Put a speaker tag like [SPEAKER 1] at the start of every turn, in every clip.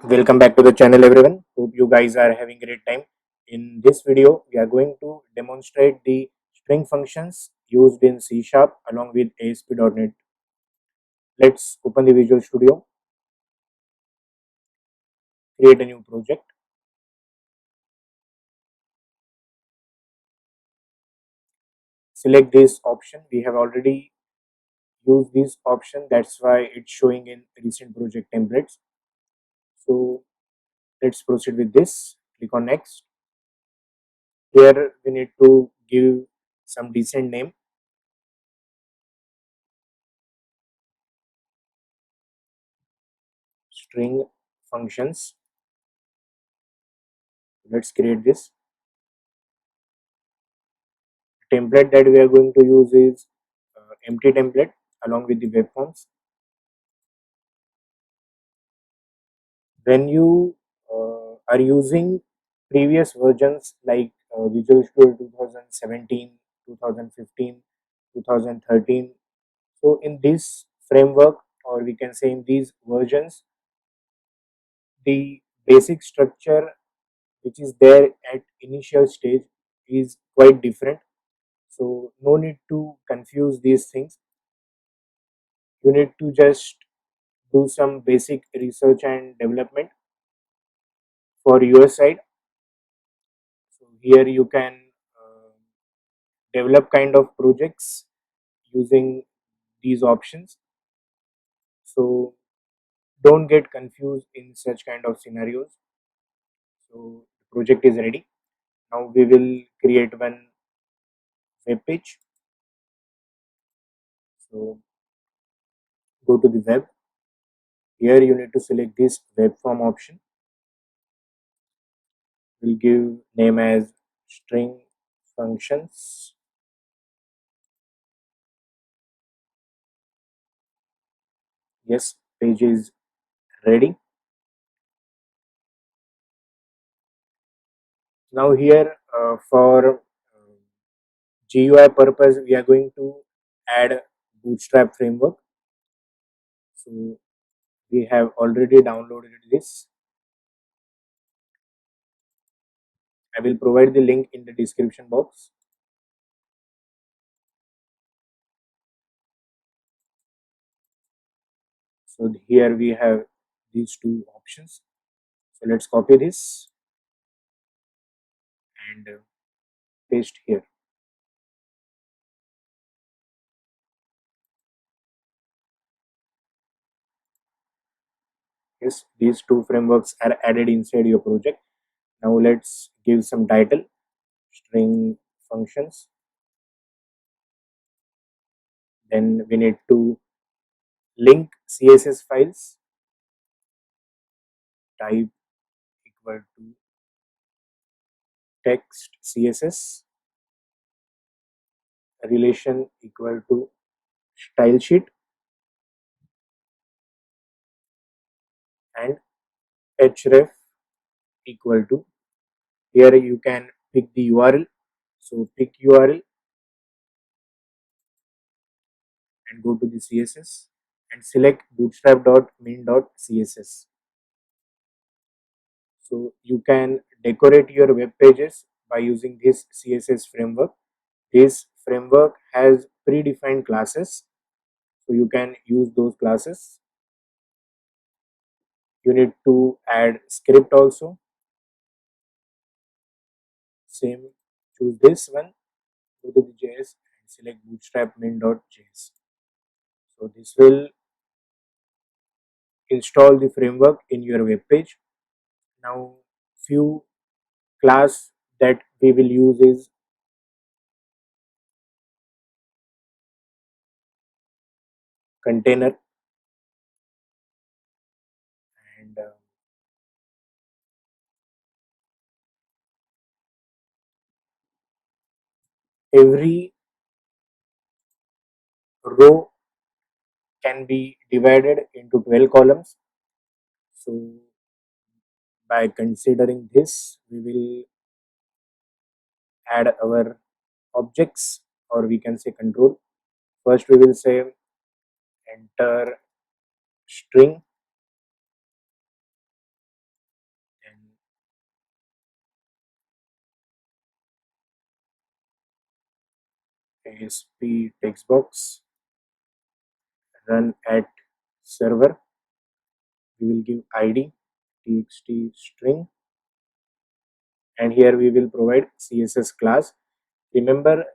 [SPEAKER 1] Welcome back to the channel everyone. Hope you guys are having a great time. In this video, we are going to demonstrate the string functions used in C Sharp along with ASP.NET. Let's open the Visual Studio, create a new project, select this option. We have already used this option, that's why it's showing in recent project templates. So let's proceed with this. Click on next. Here we need to give some decent name. String functions. Let's create this. Template that we are going to use is empty template along with the web forms. When you are using previous versions like Visual Studio 2017, 2015, 2013, so in this framework, or we can say in these versions, the basic structure which is there at initial stage is quite different. So no need to confuse these things. You need to just do some basic research and development for your side. So here you can uh, develop kind of projects using these options. So don't get confused in such kind of scenarios. So the project is ready. Now we will create one web page. So go to the web. Here you need to select this web form option. We'll give name as string functions. Yes, page is ready. Now here for GUI purpose, we are going to add Bootstrap framework. So we have already downloaded this. I will provide the link in the description box. So here we have these two options. So let's copy this and paste here. Yes, these two frameworks are added inside your project. Now let's give some title, string functions. Then we need to link CSS files, type equal to text CSS, relation equal to style sheet, and href equal to, here you can pick the URL. So pick URL and go to the CSS and select bootstrap.min.css. So you can decorate your web pages by using this CSS framework. This framework has predefined classes, so you can use those classes. You need to add script also. Same, choose this one, go to the JS and select bootstrap min.js. So this will install the framework in your web page. Now few class that we will use is container, and every row can be divided into 12 columns. So by considering this, we will add our objects, or we can say control. First we will say enter string, ASP text box, run at server. We will give ID txt string, and here we will provide CSS class. Remember,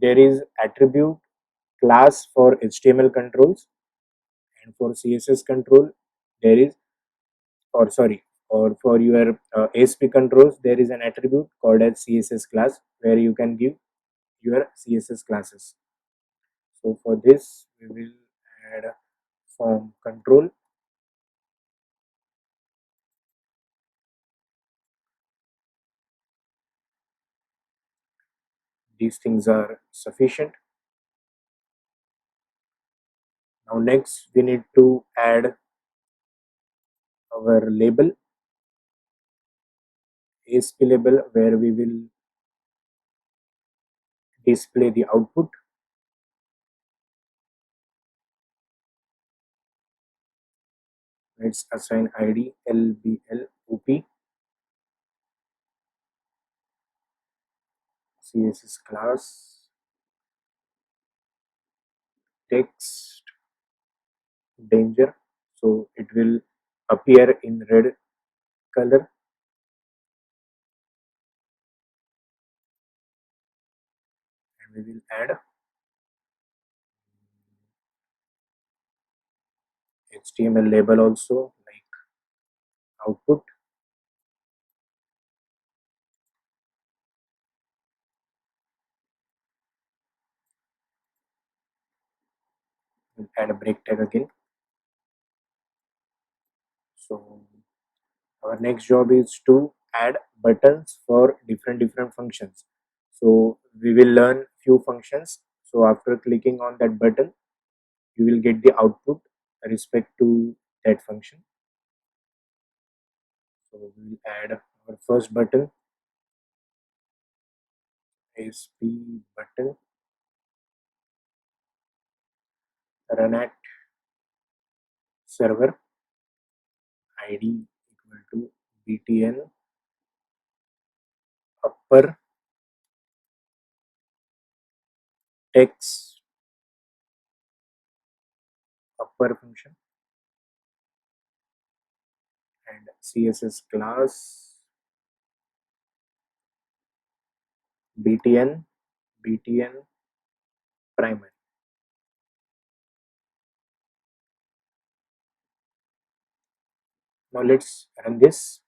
[SPEAKER 1] there is attribute class for HTML controls, and for CSS control there is, or sorry, or for your ASP controls there is an attribute called as CSS class where you can give your CSS classes. So for this we will add a form control. These things are sufficient. Now next we need to add our label, ASP label, where we will display the output. Let's assign ID LBL CSS class text danger, so it will appear in red color. And we will add HTML label also, like output. We'll add a break tag again. So our next job is to add buttons for different functions. So we will learn few functions. So after clicking on that button you will get the output respect to that function. So we will add our first button, ASP button, run at server, ID equal to btn upper text upper function, and CSS class btn primary. Now let's run this.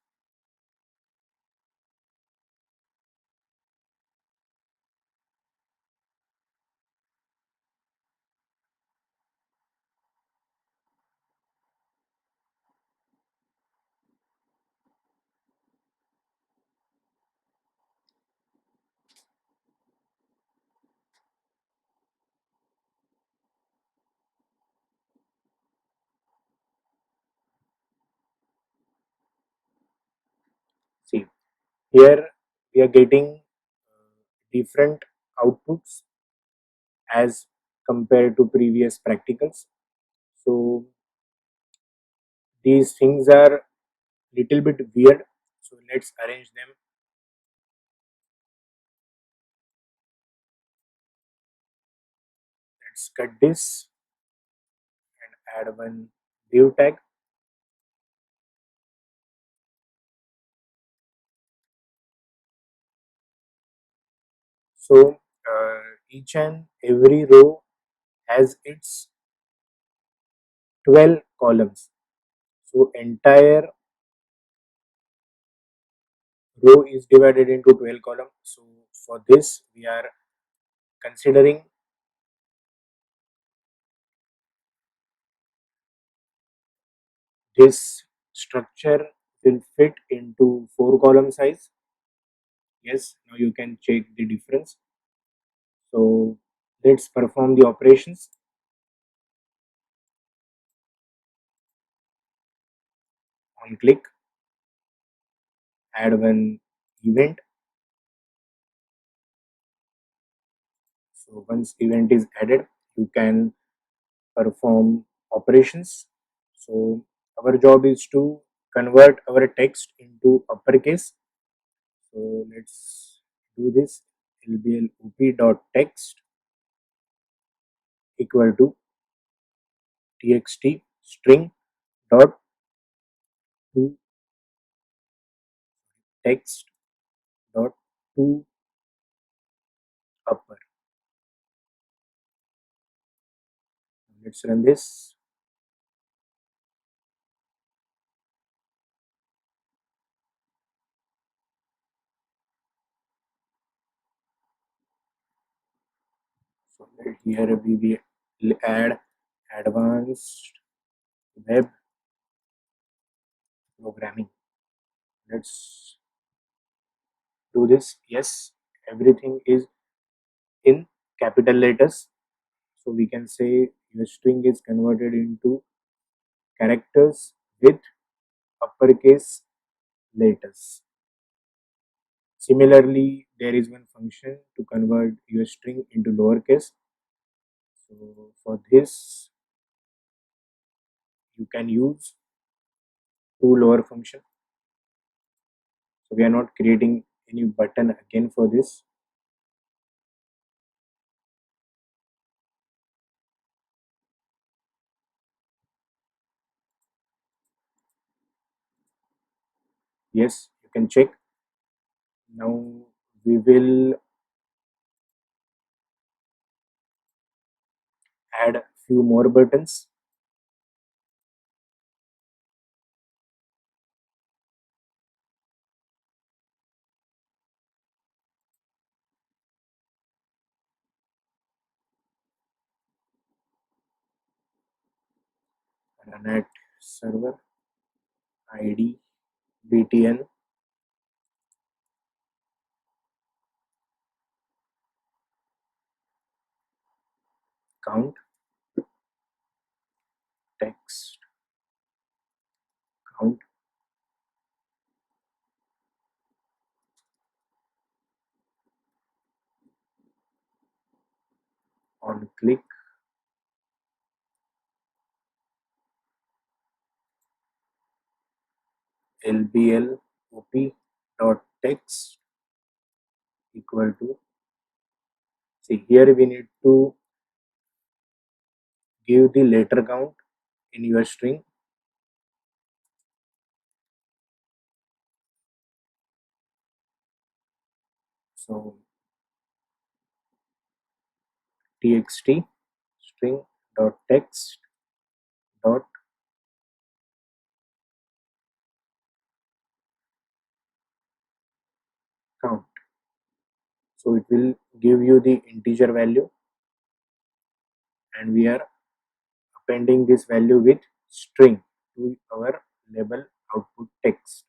[SPEAKER 1] See, here we are getting different outputs as compared to previous practicals. So these things are little bit weird, so let's arrange them. Let's cut this and add one div tag. So each and every row has its 12 columns. So entire row is divided into 12 columns. So for this we are considering this structure will fit into 4 column size. Yes, now you can check the difference. So let's perform the operations. On click, add one event. So once event is added, you can perform operations. So our job is to convert our text into uppercase. So let's do this. lblop.text equal to txt string dot to text dot to upper. Let's run this. So here we will add advanced web programming. Let's do this. Yes, everything is in capital letters. So we can say your string is converted into characters with uppercase letters. Similarly, there is one function to convert your string into lowercase. So for this, you can use two lower function. So we are not creating any button again for this. Yes, you can check. Now we will add few more buttons. Run at server id btn count text count on click lbl op dot text equal to, see here we need to give the letter count in your string. So txt string dot text dot count. So it will give you the integer value, and we are appending this value with string to our label output text.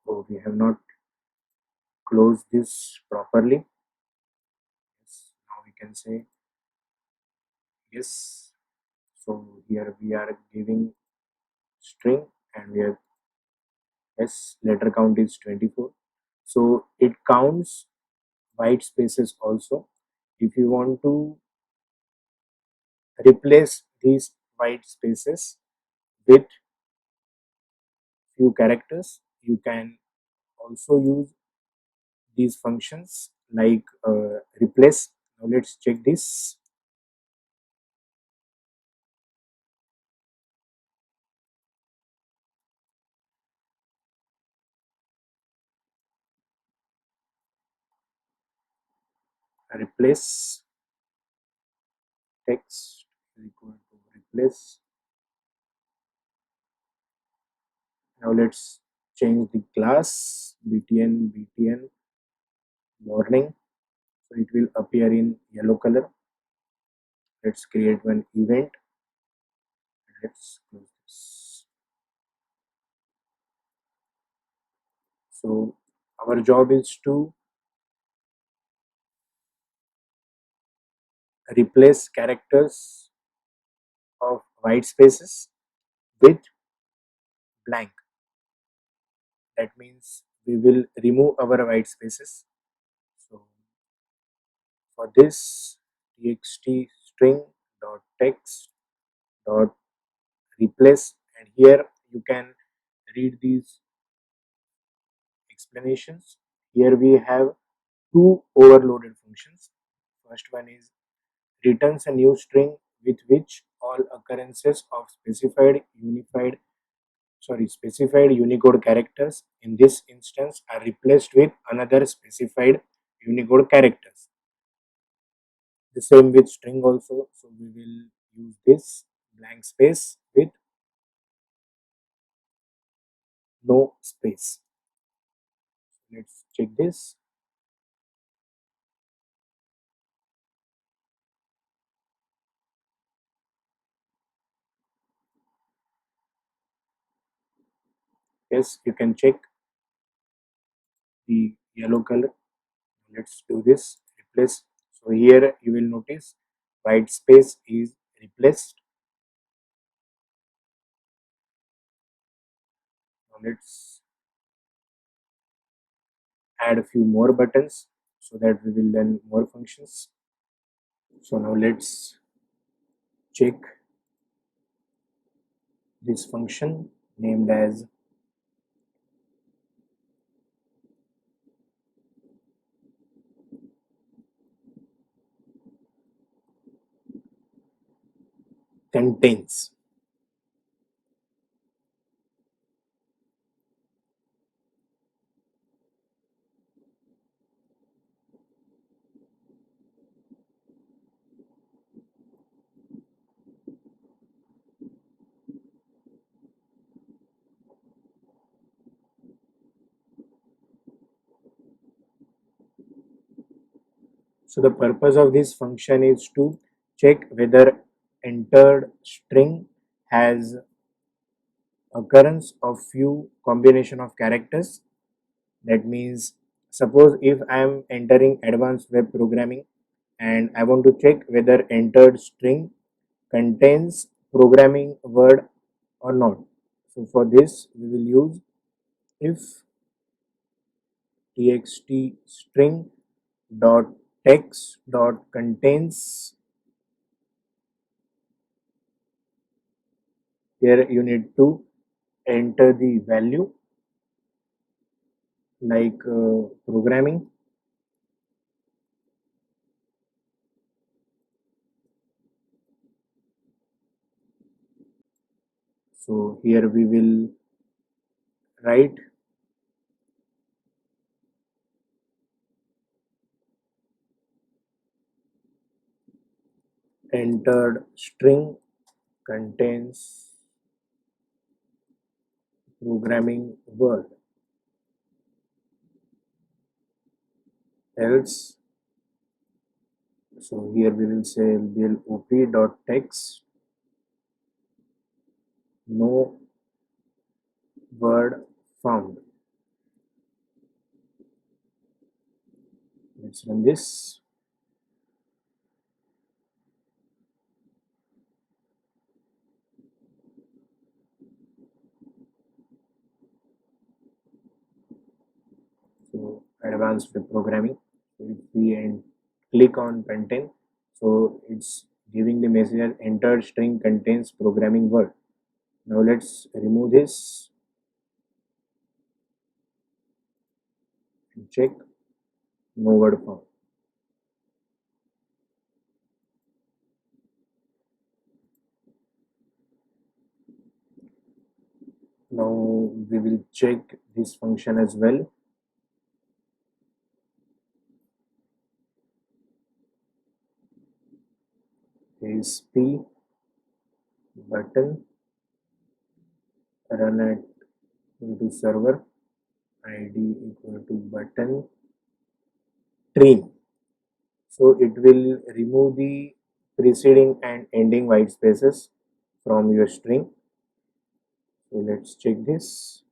[SPEAKER 1] So we have not closed this properly. Yes, now we can say yes. So here we are giving string, and we are, yes, letter count is 24. So it counts white spaces also. If you want to replace these white spaces with few characters, you can also use these functions like replace. Now let's check this. Replace text is equal to replace. Now let's change the class btn morning, so it will appear in yellow color. Let's create one event. Let's close this. So our job is to replace characters of white spaces with blank. That means we will remove our white spaces. So for this, txt string dot text dot replace, and here you can read these explanations. Here we have two overloaded functions. First one is returns a new string with which all occurrences of specified Unicode characters in this instance are replaced with another specified Unicode characters. The same with string also. So we will use this blank space with no space. Let's check this. Yes, you can check the yellow color. Let's do this. Replace. So here you will notice white space is replaced. Now let's add a few more buttons so that we will learn more functions. So now let's check this function named as contains. So the purpose of this function is to check whether entered string has occurrence of few combination of characters. That means suppose if I am entering advanced web programming and I want to check whether entered string contains programming word or not. So for this we will use if txt string dot text dot contains. Here you need to enter the value like programming. So here we will write entered string contains programming word, else. So here we will say op dot text no word found. Let's run this. So advanced web programming. If we click on content, so it's giving the message entered string contains programming word. Now let's remove this and check no word found. Now we will check this function as well. ASP button run at equal to server id equal to button trim. So it will remove the preceding and ending white spaces from your string. So let's check this.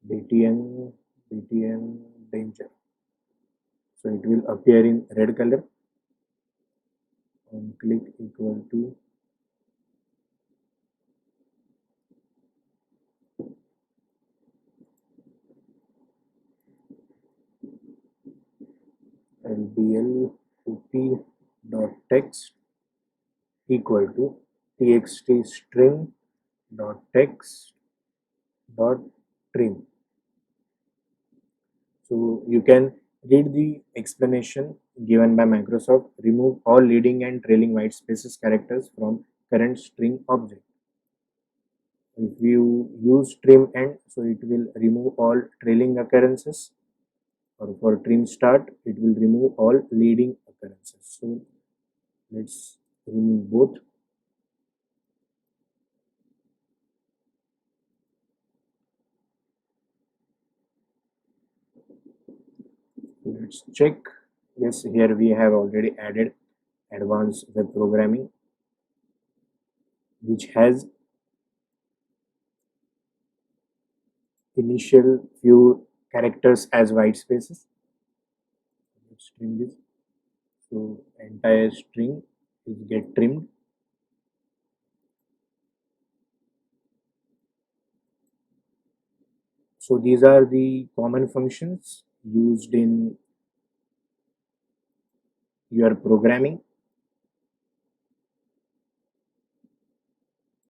[SPEAKER 1] btn danger. So it will appear in red color. On click equal to lbl op dot text equal to txt string dot text dot trim. So you can read the explanation given by Microsoft. Remove all leading and trailing white spaces characters from current string object. If you use trim end, so it will remove all trailing occurrences, or for trim start, it will remove all leading occurrences. So let's remove both. Let's check. Yes, here we have already added advanced web programming, which has initial few characters as white spaces. Let's trim this. So entire string is get trimmed. So these are the common functions used in your programming.